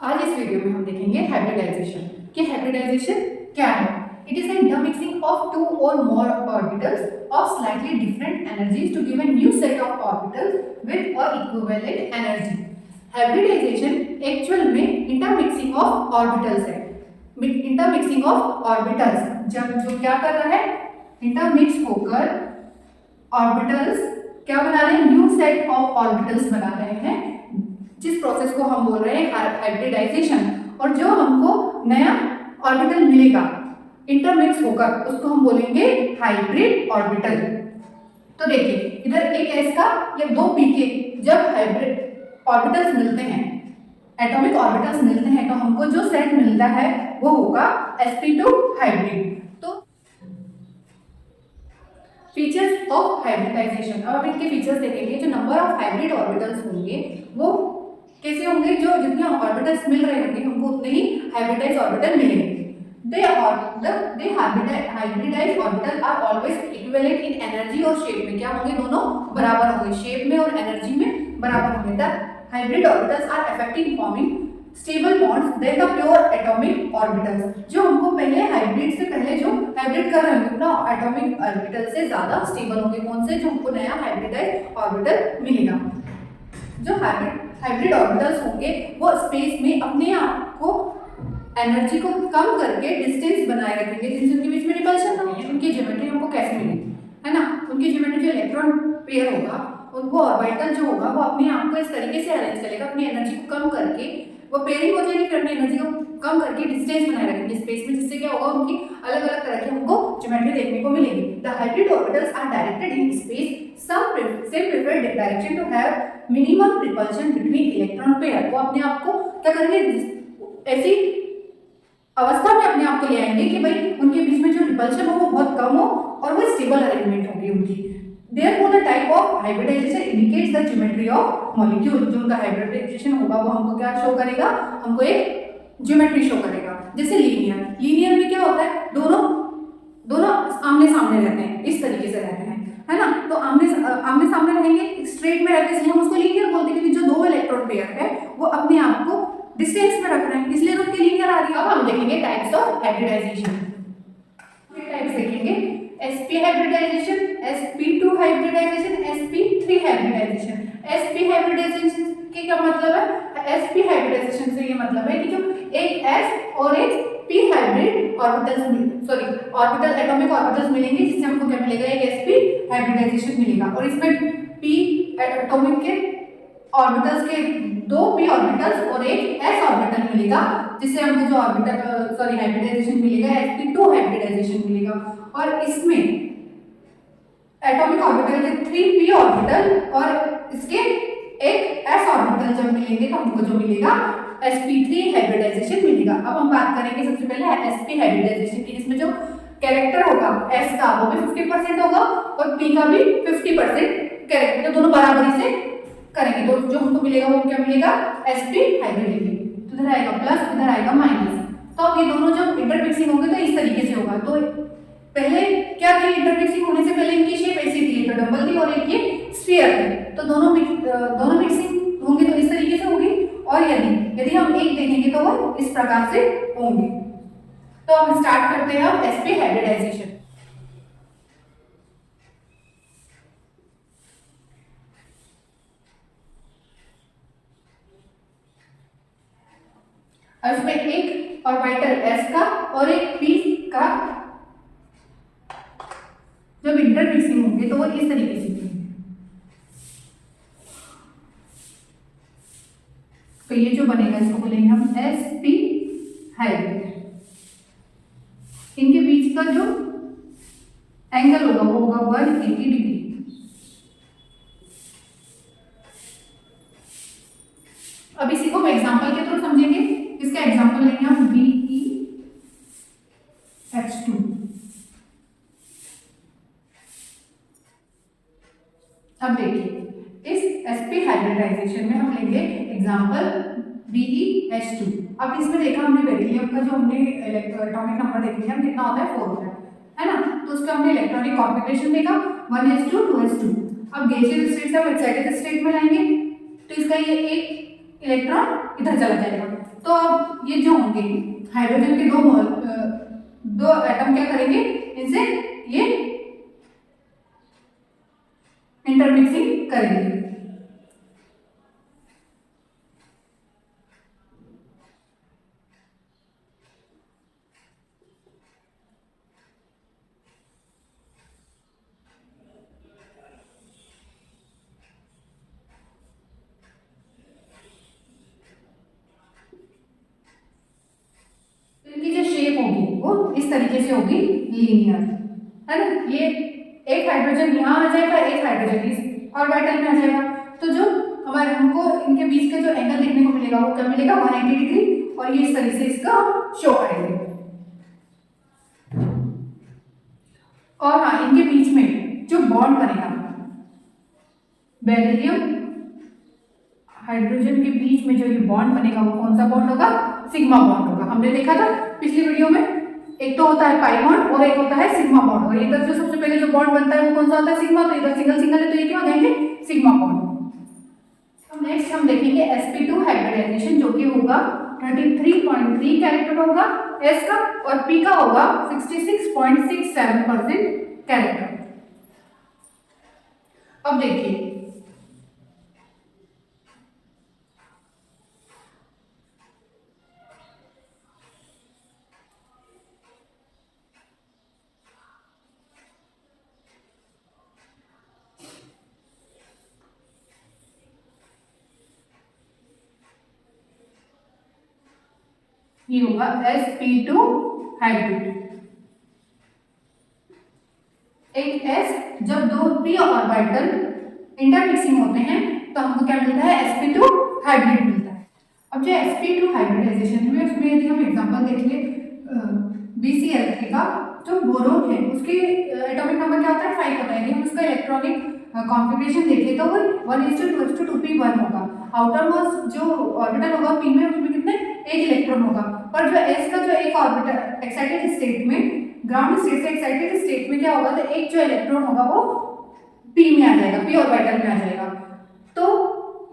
आज इस वीडियो में हम देखेंगे हाइब्रिडाइजेशन कि हाइब्रिडाइजेशन क्या है। It is an intermixing of two or more orbitals of slightly different energies to give a new set of orbitals with a equivalent energy. Hybridization actual में intermixing of orbitals है। Intermixing of orbitals जब जो क्या कर रहा है, intermix होकर orbitals क्या बना रहे हैं, न्यू सेट ऑफ ऑर्बिटल्स बना रहे हैं, जिस प्रोसेस को हम बोल रहे हैं हाइब्रिडाइजेशन। और जो हमको नया ऑर्बिटल मिलेगा इंटरमिक्स होकर उसको हम बोलेंगे हाइब्रिड ऑर्बिटल। तो देखिए इधर एक एस का या दो पी के जब हाइब्रिड ऑर्बिटल्स मिलते हैं, एटॉमिक ऑर्बिटल्स मिलते हैं, तो हमको जो सेट मिलता है वो होगा sp2 हाइब्रिड। तो फीचर्स ऑफ हाइब्रिडाइजेशन, अब इनके फीचर्स देखेंगे। जो नंबर ऑफ हाइब्रिड ऑर्बिटल्स होंगे वो कैसे होंगे, जो जितने ऑर्बिटल्स मिल रहे होंगे हमको उतने ही हाइब्रिडाइज्ड ऑर्बिटल मिलेंगे। They hybridized orbital are always equivalent in energy और शेप में। क्या होंगे, दोनों बराबर होंगे, शेप में और एनर्जी में बराबर होंगे। The hybrid orbitals are effective forming stable bonds than the pure atomic orbitals. जो हमको पहले हाइब्रिड से पहले जो हाइब्रिड कर रहे होंगे ना एटॉमिक ऑर्बिटल से ज्यादा स्टेबल होंगे। कौन से, जो हमको नया हाइब्रिडाइज्ड ऑर्बिटल मिलेगा। जो हाइब्रिड ऑर्बिटल्स होंगे वो स्पेस में अपने आप को एनर्जी को कम करके डिस्टेंस बनाए रखेंगे, जिनसे उनके बीच में रिपल्शन नहीं है। उनकी ज्योमेट्री हमको कैसे मिलेगी, है ना। उनकी ज्योमेट्री जो इलेक्ट्रॉन पेयर होगा, उनको ऑर्बिटल जो होगा वो अपने आप को इस तरीके से अरेंज करेगा, अपनी एनर्जी को कम करके वो पेयरिंग हो जाएगी, फिर अपनी एनर्जी को कम करके डिस्टेंस बनाए रखेंगे स्पेस में, जिससे क्या होगा, उनकी अलग अलग तरह की हमको ज्योमेट्री देखने को मिलेगी। The hybrid orbitals are directed in space, some prefer direction to have minimum repulsion between electron pair. वो अपने आप को क्या करेंगे, ऐसी अवस्था में अपने आप को ले आएंगे कि भाई उनके बीच में जो रिपल्शन हो वो बहुत कम हो और वो स्टेबल अरेंजमेंट होगी उनकी। Therefore, the type of hybridization indicates the geometry of molecule। जो उनका हाइब्रिडाइजेशन होगा वो हमको क्या शो करेगा, हमको एक ज्योमेट्री शो करेगा। जैसे लीनियर में क्या होता है, दोनों आमने सामने रहते हैं, इस तरीके से रहते हैं, है ना। तो आमने सामने रहेंगे, स्ट्रेट में रहते हैं, इसलिए हम उसको लीनियर बोलते हैं, क्योंकि जो दो इलेक्ट्रॉन पेयर है वो अपने आप को डिस्टेंस में रख रहे हैं, इसलिए उनकी लीनियर आ रही है। अब हम देखेंगे टाइप्स ऑफ हाइब्रिडाइजेशन। टाइप्स देखेंगे, sp hybridization, sp2 hybridization, sp3 hybridization. sp hybridization के क्या मतलब है, sp हाइब्रिडाइजेशन से ये मतलब है कि जो एक s और एक p hybrid orbital atomic orbitals मिलेंगे, जिससे हमको क्या मिलेगा, एक sp हाइब्रिडाइजेशन मिलेगा। और इसमें p एटॉमिक के ऑर्बिटल्स के दो p ऑर्बिटल्स और एक s ऑर्बिटल मिलेगा, जिससे हमको जो हाइब्रिडाइजेशन मिलेगा sp2 हाइब्रिडाइजेशन मिलेगा। और इसमें एटॉमिक ऑर्बिटल के 3p ऑर्बिटल और इसके एक s ऑर्बिटल जब मिलेंगे तो हमको जो मिलेगा sp3 हाइब्रिडाइजेशन मिलेगा। अब हम बात करेंगे सबसे पहले sp हाइब्रिडाइजेशन की, जिसमें जो कैरेक्टर होगा s का वो भी 50% होगा और p का भी 50% कैरेक्टर, दोनों बराबरी से करेंगे तो जो हमको मिलेगा वो क्या मिलेगा, sp हाइब्रिड। तो इधर आएगा प्लस, इधर आएगा माइनस। तो अब ये दोनों जब इंटरमिक्सिंग होंगे तो इस तरीके से होगा। तो पहले क्या थी, इंटरमिक्सिंग होने से पहले इनकी शेप ऐसी थी, एक डबल थी और एक ये स्फीयर थी। तो दोनों मिक्सिंग होंगे तो इस तरीके से होगी, और यदि हम एक देखेंगे तो वो इस प्रकार से होंगे। तो हम स्टार्ट करते हैं अब sp हाइब्रिडाइजेशन। इसमें एक ऑर्बिटल s का और एक p का जब इंटरमिक्सिंग होंगे तो वो इस तरीके से होंगे। तो ये जो बनेगा इसको बोलेंगे हम sp हाइब्रिड। इनके बीच का जो एंगल होगा वो होगा 180 डिग्री। अब इसी को हम एग्जांपल के थ्रू समझेंगे। इसका एग्जांपल लेंगे हम BeH2। अब देखिए इस sp हाइब्रिडाइजेशन में हम लेंगे एग्जांपल BeH2। अब इसमें देखा हमने बेरिलियम का जो हमने एटॉमिक नंबर देख लिया कितना होता है, 4 होता है ना। तो उसका हमने इलेक्ट्रॉनिक कॉन्फ़िगरेशन देखा 1s2 2s2। अब गैसियस स्टेट से हम एक्साइटेड स्टेट में लाएंगे तो इसका ये एक इलेक्ट्रॉन इधर चला जाएगा, तो अब ये जो होंगे हाइड्रोजन के दो एटम क्या करेंगे, इनसे ये इंटरमिक्सिंग करेंगे। इनकी जो शेप होगी वो इस तरीके से होगी, लीनियर, है ना। ये एक हाइड्रोजन यहाँ आ जाएगा, एक हाइड्रोजन इस ऑर्बिटल में आ जाएगा। तो जो हमारे हमको इनके बीच का जो एंगल देखने को मिलेगा वो क्या मिलेगा, 180 डिग्री, और ये इस तरीके से इसका शो करेंगे। और हाँ, इनके बीच में जो बॉन्ड बनेगा, बेरिलियम हाइड्रोजन के बीच में जो ये बॉन्ड बनेगा वो कौन सा बॉन्ड होगा, सिग्मा बॉन्ड होगा। हमने देखा था पिछली वीडियो में, एक तो होता है पाई बॉन्ड और एक होता है सिग्मा बॉन्ड। और इधर जो सबसे पहले जो बॉन्ड बनता है वो कौन सा होता है, सिग्मा। तो इधर सिंगल सिंगल है तो ये क्या हो जाएंगे, सिग्मा बॉन्ड। अब नेक्स्ट हम देखेंगे sp2 हाइब्रिडाइजेशन, जो कि होगा 33.3 कैरेक्टर होगा s का, और p का होगा 66.67% कैरेक्टर। अब देखिए ये होगा sp2 हाइब्रिड। एक s जब दो p ऑर्बिटल इंटरमिक्सिंग होते हैं तो हमको क्या मिलता है, sp2 हाइब्रिड मिलता है। अब जो sp2 हाइब्रिडाइजेशन में, उसमें यदि हम एग्जांपल देख ले BCl3 का, जो बोरोन है उसके एटॉमिक नंबर क्या होता है, 5 होता है। यदि हम उसका इलेक्ट्रॉनिक कॉन्फ़िगरेशन देखें तो वो 1:2:2p1 होगा। आउटर मोस्ट जो ऑर्बिटल होगा p में, उसमें कितने, एक इलेक्ट्रॉन होगा। पर जो s का जो एक ऑर्बिटल एक्साइटेड स्टेट में, ग्राउंड स्टेट से एक्साइटेड स्टेट में क्या होगा, तो एक जो इलेक्ट्रॉन होगा वो p में आ जाएगा, p ऑर्बिटल में आ जाएगा। तो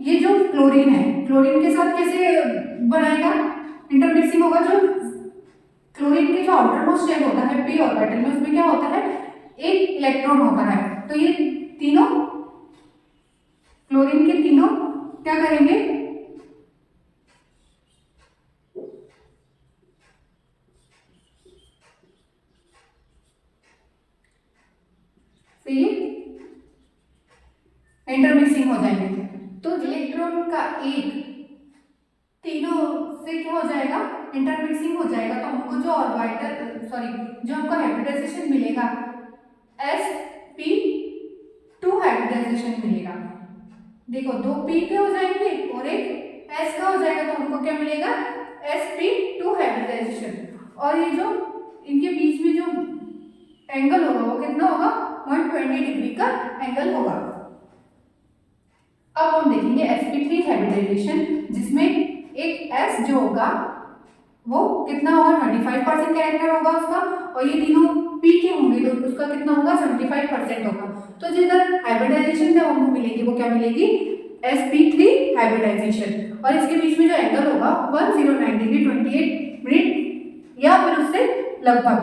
ये जो क्लोरीन है, क्लोरीन के साथ कैसे बनाएगा, इंटरमिक्सिंग होगा। जो क्लोरीन के जो आउटर मोस्ट शेल होता है p ऑर्बिटल में, उसमें क्या होता है, एक इलेक्ट्रॉन होता है। तो ये तीनों क्लोरीन के तीनों क्या करेंगे, ये इंटरमिक्सिंग हो जाएंगे। तो इलेक्ट्रॉन का एक तीनों से क्या हो जाएगा, इंटरमिक्सिंग हो जाएगा। तो हमको जो ऑर्बिटल जो हमको हाइब्रिडाइजेशन मिलेगा, sp2 हाइब्रिडाइजेशन मिलेगा। देखो, दो p के हो जाएंगे और एक s का हो जाएगा, तो हमको क्या मिलेगा, sp2 हाइब्रिडाइजेशन। और ये जो इनके बीच में जो एंगल होगा वो कितना होगा, 120 डिग्री का एंगल होगा। अब हम देखेंगे sp3 हाइब्रिडाइजेशन, जिसमें एक s जो होगा वो कितना होगा, 25% कैरेक्टर होगा उसका, और ये तीनों p के होंगे तो उसका कितना होगा, 75% होगा। तो जिधर हाइब्रिडाइजेशन जब हमको मिलेगी वो क्या मिलेगी, sp3 हाइब्रिडाइजेशन। और इसके बीच में जो एंगल होगा 109 डिग्री 28 मिनट या फिर उससे लगभग,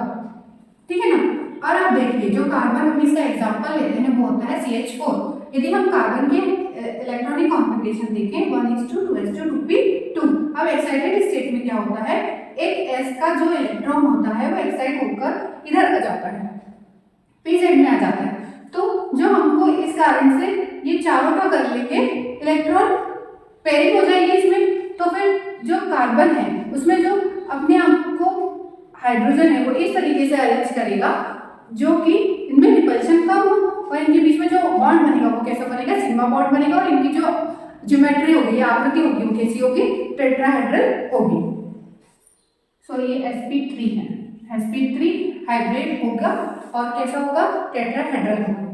ठीक है ना। और आप देखिए, जो कार्बन हम इसका एग्जांपल लेते हैं वो होता है CH4। यदि हम कार्बन के इलेक्ट्रॉनिक कॉन्फ़िगरेशन देखें 1:2:2p2। अब एक्साइटेड स्टेट में क्या होता है, एक s का जो इलेक्ट्रॉन होता है वो एक्साइट होकर इधर आ जाता है, p साइड में आ जाता है। तो जो हमको इस कारण से ये चारों का कर लेंगे, इलेक्ट्रॉन पेयरिंग हो जाएगी इसमें। तो फिर जो कार्बन है उसमें जो अपने आप को हाइड्रोजन है वो इस तरीके से अरेंज करेगा जो कि इनमें रिपल्शन कम हो, और इनके बीच में जो बॉन्ड बनेगा वो कैसा बनेगा, सिग्मा बॉन्ड बनेगा। और इनकी जो ज्योमेट्री होगी या आकृति होगी वो कैसी होगी, टेट्राहेड्रल होगी। सो ये sp3 है, sp3 हाइब्रिड होगा और कैसा होगा, टेट्राहेड्रल होगा।